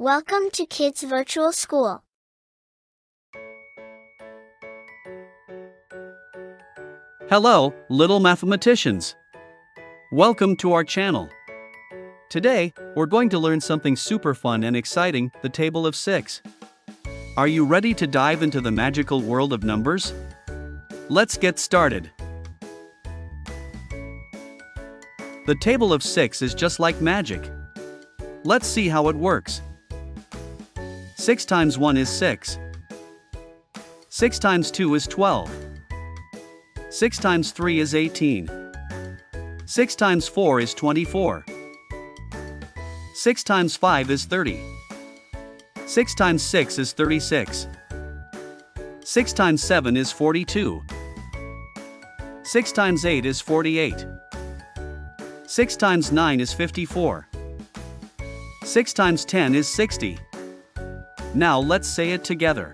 Welcome to Kids Virtual School. Hello, little mathematicians. Welcome to our channel. Today, we're going to learn something super fun and exciting, the table of 6. Are you ready to dive into the magical world of numbers? Let's get started. The table of 6 is just like magic. Let's see how it works. 6 times 1 is 6. 6 times 2 is 12. 6 times 3 is 18. 6 times 4 is 24. 6 times 5 is 30. 6 times 6 is 36. 6 times 7 is 42. 6 times 8 is 48. 6 times 9 is 54. 6 times 10 is 60. Now let's say it together.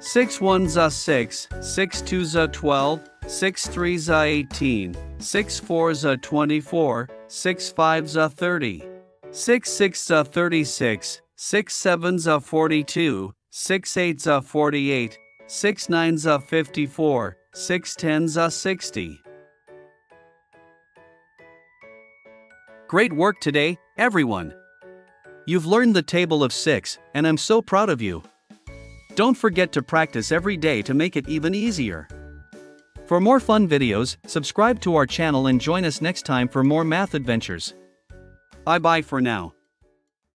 6 1s are 6, 6 2s are 12, 6 3s are 18, 6 4s are 24, 6 5s are 30, 6 6s are 36, 6 7s are 42, 6 8s are 48, 6 9s are 54, 6 10s are 60. Great work today, everyone! You've learned the table of 6, and I'm so proud of you. Don't forget to practice every day to make it even easier. For more fun videos, subscribe to our channel and join us next time for more math adventures. Bye-bye for now.